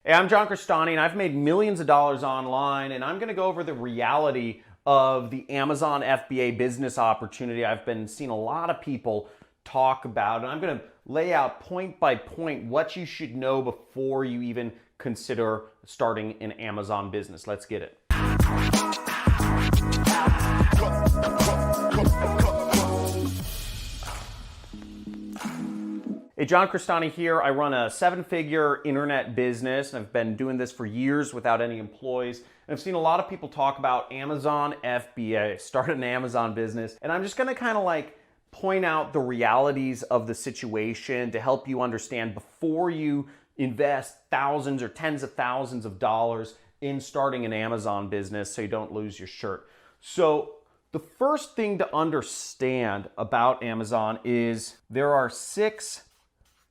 Hey, I'm John Crestani, and I've made millions of dollars online, and I'm going to go over the reality of the Amazon FBA business opportunity I've been seeing a lot of people talk about, and I'm going to lay out point by point what you should know before you even consider starting an Amazon business. Let's get it. Hey, John Crestani here. I run a 7-figure internet business, and I've been doing this for years without any employees. And I've seen a lot of people talk about Amazon FBA, start an Amazon business. And I'm just gonna kind of like point out the realities of the situation to help you understand before you invest thousands or tens of thousands of dollars in starting an Amazon business so you don't lose your shirt. So the first thing to understand about Amazon is there are 6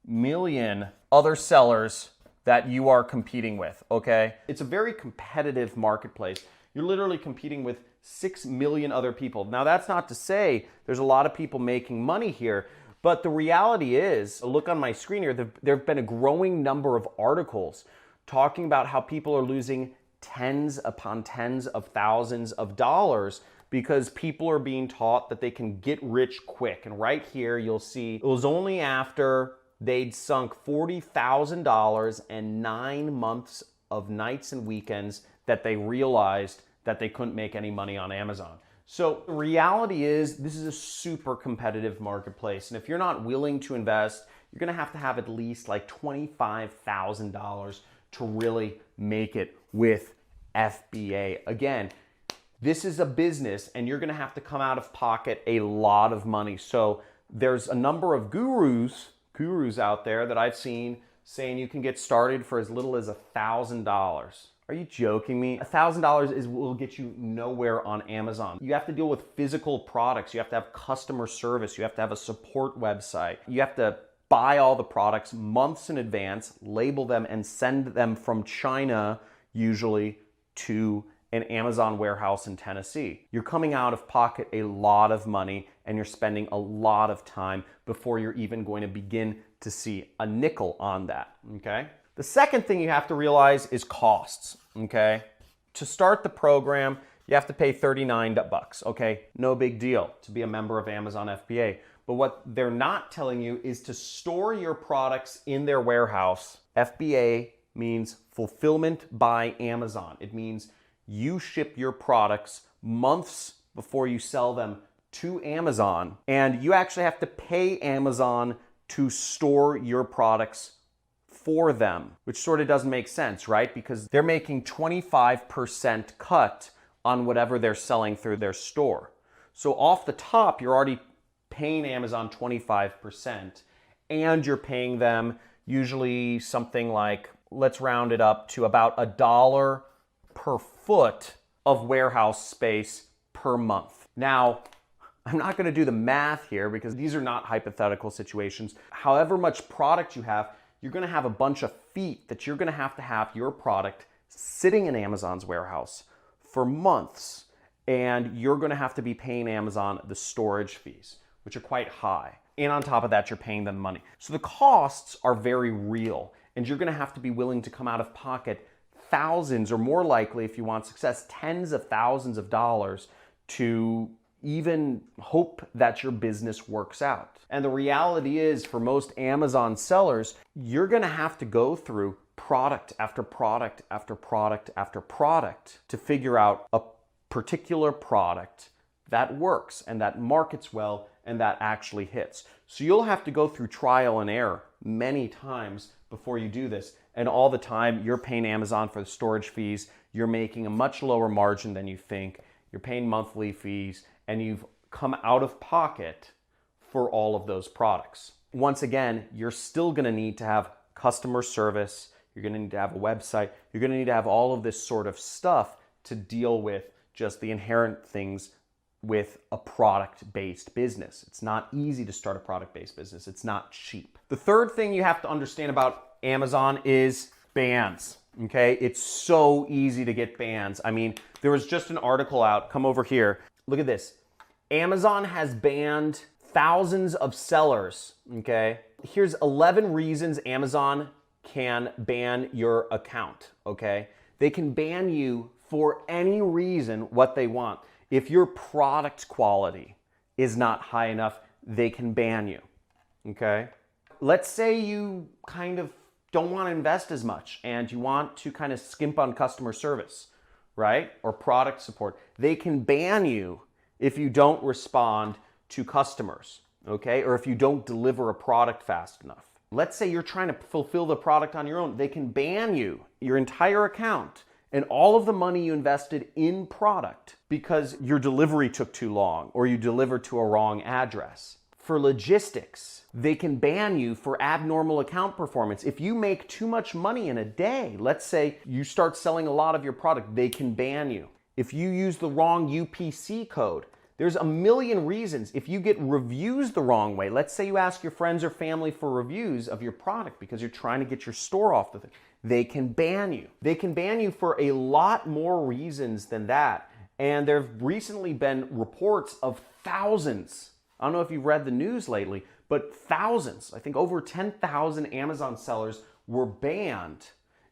million other sellers that you are competing with, okay? It's a very competitive marketplace. You're literally competing with 6 million other people. Now, that's not to say there's a lot of people making money here, but the reality is, look on my screen here, there have been a growing number of articles talking about how people are losing tens upon tens of thousands of dollars because people are being taught that they can get rich quick. And right here, you'll see it was only after they'd sunk $40,000 and 9 months of nights and weekends that they realized that they couldn't make any money on Amazon. So the reality is this is a super competitive marketplace. And if you're not willing to invest, you're gonna have to have at least like $25,000 to really make it with FBA. Again, this is a business and you're gonna have to come out of pocket a lot of money. So there's a number of gurus out there that I've seen saying you can get started for as little as $1,000. Are you joking me? $1,000 will get you nowhere on Amazon. You have to deal with physical products. You have to have customer service. You have to have a support website. You have to buy all the products months in advance, label them, and send them from China, usually, to an Amazon warehouse in Tennessee. You're coming out of pocket a lot of money and you're spending a lot of time before you're even going to begin to see a nickel on that, okay? The second thing you have to realize is costs, okay? To start the program, you have to pay $39, okay? No big deal to be a member of Amazon FBA. But what they're not telling you is to store your products in their warehouse. FBA means fulfillment by Amazon. It means you ship your products months before you sell them to Amazon, and you actually have to pay Amazon to store your products for them, which sort of doesn't make sense, right? Because they're making 25% cut on whatever they're selling through their store. So off the top, you're already paying Amazon 25%, and you're paying them usually something like, let's round it up to about $1 per foot of warehouse space per month. Now, I'm not going to do the math here because these are not hypothetical situations. However much product you have, you're going to have a bunch of feet that you're going to have your product sitting in Amazon's warehouse for months, and you're going to have to be paying Amazon the storage fees, which are quite high. And on top of that, you're paying them money. So the costs are very real, and you're going to have to be willing to come out of pocket thousands, or more likely, if you want success, tens of thousands of dollars to even hope that your business works out. And the reality is, for most Amazon sellers, you're gonna have to go through product after product after product after product to figure out a particular product that works and that markets well and that actually hits. So you'll have to go through trial and error many times before you do this. And all the time you're paying Amazon for the storage fees, you're making a much lower margin than you think, you're paying monthly fees, and you've come out of pocket for all of those products. Once again, you're still gonna need to have customer service, you're gonna need to have a website, you're gonna need to have all of this sort of stuff to deal with just the inherent things with a product-based business. It's not easy to start a product-based business. It's not cheap. The third thing you have to understand about Amazon is bans, okay? It's so easy to get bans. I mean, there was just an article out, come over here. Look at this. Amazon has banned thousands of sellers, okay? Here's 11 reasons Amazon can ban your account, okay? They can ban you for any reason what they want. If your product quality is not high enough, they can ban you, okay? Let's say you kind of don't want to invest as much and you want to kind of skimp on customer service, right? Or product support. They can ban you if you don't respond to customers, okay? Or if you don't deliver a product fast enough. Let's say you're trying to fulfill the product on your own. They can ban you, your entire account, and all of the money you invested in product because your delivery took too long or you delivered to a wrong address. For logistics, they can ban you for abnormal account performance. If you make too much money in a day, let's say you start selling a lot of your product, they can ban you. If you use the wrong UPC code, there's a million reasons. If you get reviews the wrong way, let's say you ask your friends or family for reviews of your product because you're trying to get your store off the thing, they can ban you. They can ban you for a lot more reasons than that. And there have recently been reports of thousands. I don't know if you've read the news lately, but thousands, I think over 10,000 Amazon sellers were banned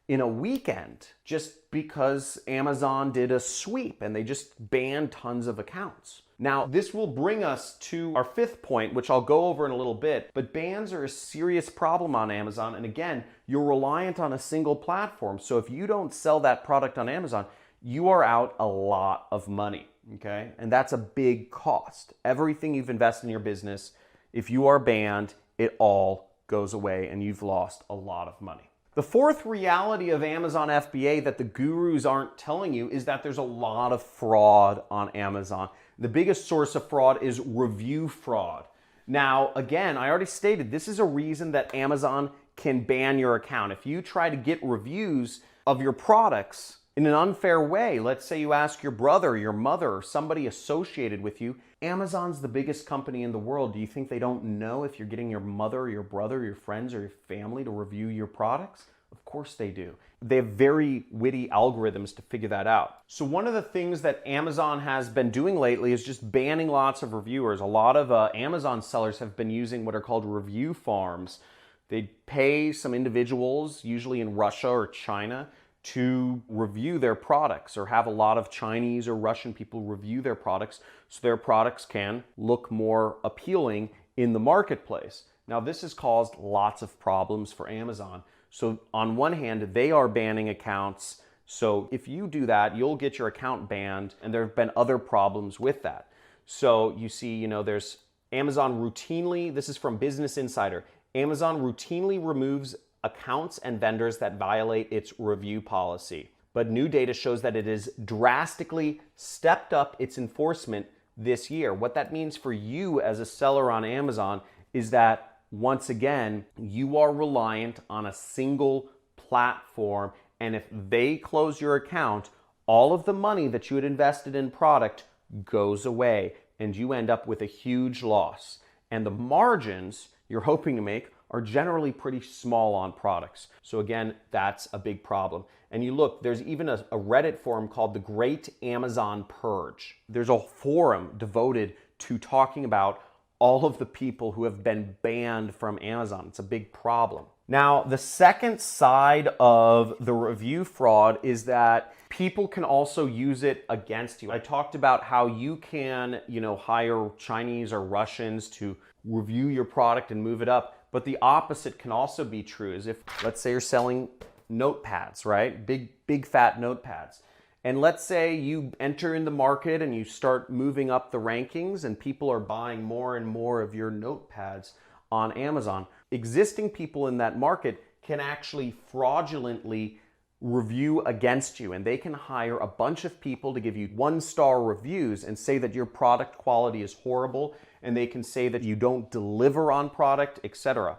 in a weekend just because Amazon did a sweep and they just banned tons of accounts. Now, this will bring us to our fifth point, which I'll go over in a little bit, but bans are a serious problem on Amazon. And again, you're reliant on a single platform. So if you don't sell that product on Amazon, you are out a lot of money, okay? And that's a big cost. Everything you've invested in your business, if you are banned, it all goes away and you've lost a lot of money. The fourth reality of Amazon FBA that the gurus aren't telling you is that there's a lot of fraud on Amazon. The biggest source of fraud is review fraud. Now, again, I already stated this is a reason that Amazon can ban your account. If you try to get reviews of your products in an unfair way, let's say you ask your brother, your mother, or somebody associated with you, Amazon's the biggest company in the world. Do you think they don't know if you're getting your mother, your brother, your friends, or your family to review your products? Of course they do. They have very witty algorithms to figure that out. So one of the things that Amazon has been doing lately is just banning lots of reviewers. A lot of Amazon sellers have been using what are called review farms. They pay some individuals, usually in Russia or China, to review their products or have a lot of Chinese or Russian people review their products so their products can look more appealing in the marketplace. Now, this has caused lots of problems for Amazon. So on one hand, they are banning accounts. So if you do that, you'll get your account banned, and there have been other problems with that. So you see, there's Amazon routinely, this is from Business Insider, Amazon routinely removes accounts and vendors that violate its review policy. But new data shows that it has drastically stepped up its enforcement this year. What that means for you as a seller on Amazon is that, once again, you are reliant on a single platform, and if they close your account, all of the money that you had invested in product goes away, and you end up with a huge loss. And the margins you're hoping to make are generally pretty small on products. So again, that's a big problem. And you look, there's even a Reddit forum called the Great Amazon Purge. There's a forum devoted to talking about all of the people who have been banned from Amazon. It's a big problem. Now, the second side of the review fraud is that people can also use it against you. I talked about how you can, hire Chinese or Russians to review your product and move it up. But the opposite can also be true. Is if, let's say you're selling notepads, right? Big fat notepads. And let's say you enter in the market and you start moving up the rankings and people are buying more and more of your notepads on Amazon. Existing people in that market can actually fraudulently review against you, and they can hire a bunch of people to give you 1-star reviews and say that your product quality is horrible, and they can say that you don't deliver on product, etc.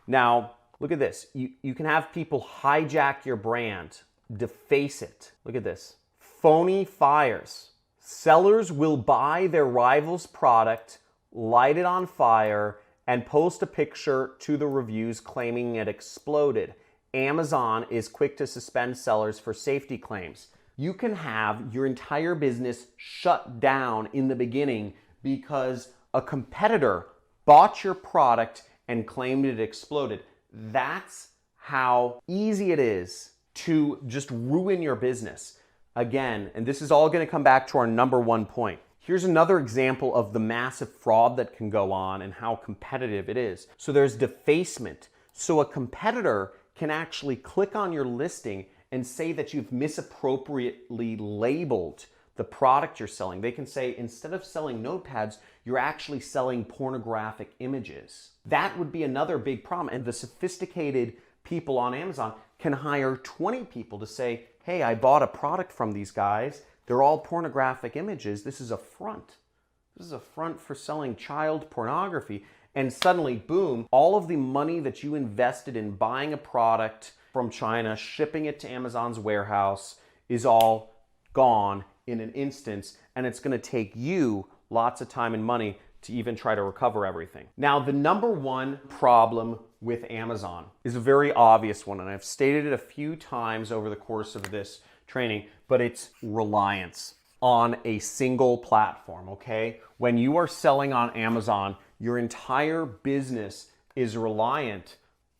Now, look at this. You can have people hijack your brand, deface it. Look at this. Phony fires. Sellers will buy their rival's product, light it on fire, and post a picture to the reviews claiming it exploded. Amazon is quick to suspend sellers for safety claims. You can have your entire business shut down in the beginning because a competitor bought your product and claimed it exploded. That's how easy it is to just ruin your business. Again, and this is all going to come back to our number one point. Here's another example of the massive fraud that can go on and how competitive it is. So there's defacement. So a competitor can actually click on your listing and say that you've misappropriately labeled the product you're selling. They can say, instead of selling notepads, you're actually selling pornographic images. That would be another big problem. And the sophisticated people on Amazon can hire 20 people to say, hey, I bought a product from these guys. They're all pornographic images. This is a front. This is a front for selling child pornography. And suddenly, boom, all of the money that you invested in buying a product from China, shipping it to Amazon's warehouse, is all gone in an instance. And it's going to take you lots of time and money to even try to recover everything. Now, the number one problem with Amazon is a very obvious one, and I've stated it a few times over the course of this training, but it's reliance on a single platform, okay? When you are selling on Amazon, your entire business is reliant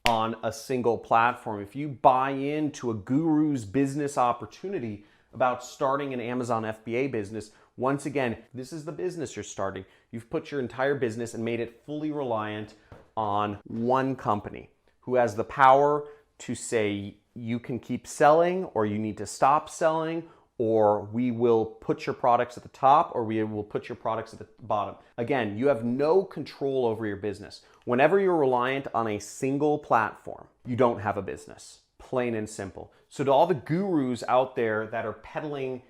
on a single platform. If you buy into a guru's business opportunity about starting an Amazon FBA business, once again, this is the business you're starting. You've put your entire business and made it fully reliant on one company who has the power to say you can keep selling or you need to stop selling, or we will put your products at the top or we will put your products at the bottom. Again, you have no control over your business. Whenever you're reliant on a single platform, you don't have a business, plain and simple. So to all the gurus out there that are peddling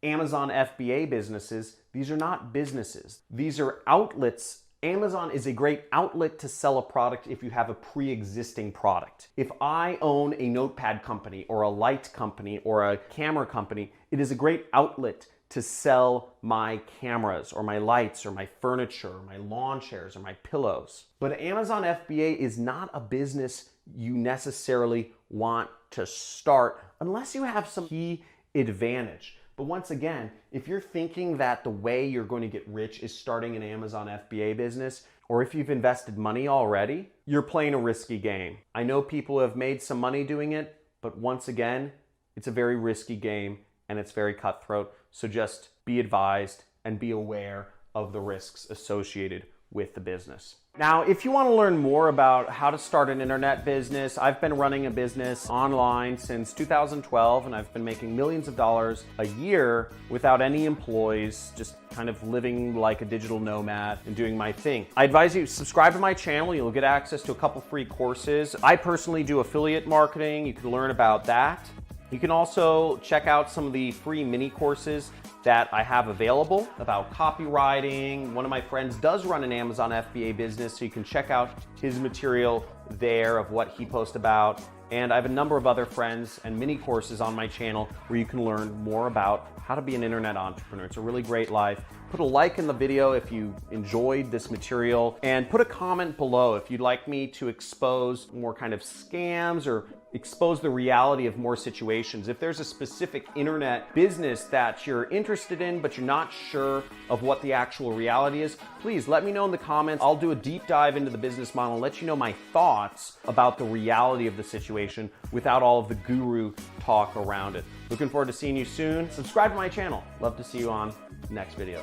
Amazon FBA businesses, these are not businesses. These are outlets. Amazon is a great outlet to sell a product if you have a pre-existing product. If I own a notepad company or a light company or a camera company, it is a great outlet to sell my cameras or my lights or my furniture or my lawn chairs or my pillows. But Amazon FBA is not a business you necessarily want to start unless you have some key advantage. But once again, if you're thinking that the way you're going to get rich is starting an Amazon FBA business, or if you've invested money already, you're playing a risky game. I know people have made some money doing it, but once again, it's a very risky game and it's very cutthroat. So just be advised and be aware of the risks associated with the business. Now, if you want to learn more about how to start an internet business, I've been running a business online since 2012, and I've been making millions of dollars a year without any employees, just kind of living like a digital nomad and doing my thing. I advise you subscribe to my channel. You'll get access to a couple free courses. I personally do affiliate marketing. You can learn about that. You can also check out some of the free mini courses that I have available about copywriting. One of my friends does run an Amazon FBA business, so you can check out his material there of what he posts about. And I have a number of other friends and mini courses on my channel where you can learn more about how to be an internet entrepreneur. It's a really great life. Put a like in the video if you enjoyed this material, and put a comment below if you'd like me to expose more kind of scams or expose the reality of more situations. If there's a specific internet business that you're interested in, but you're not sure of what the actual reality is, please let me know in the comments. I'll do a deep dive into the business model and let you know my thoughts about the reality of the situation without all of the guru talk around it. Looking forward to seeing you soon. Subscribe to my channel. Love to see you on the next video.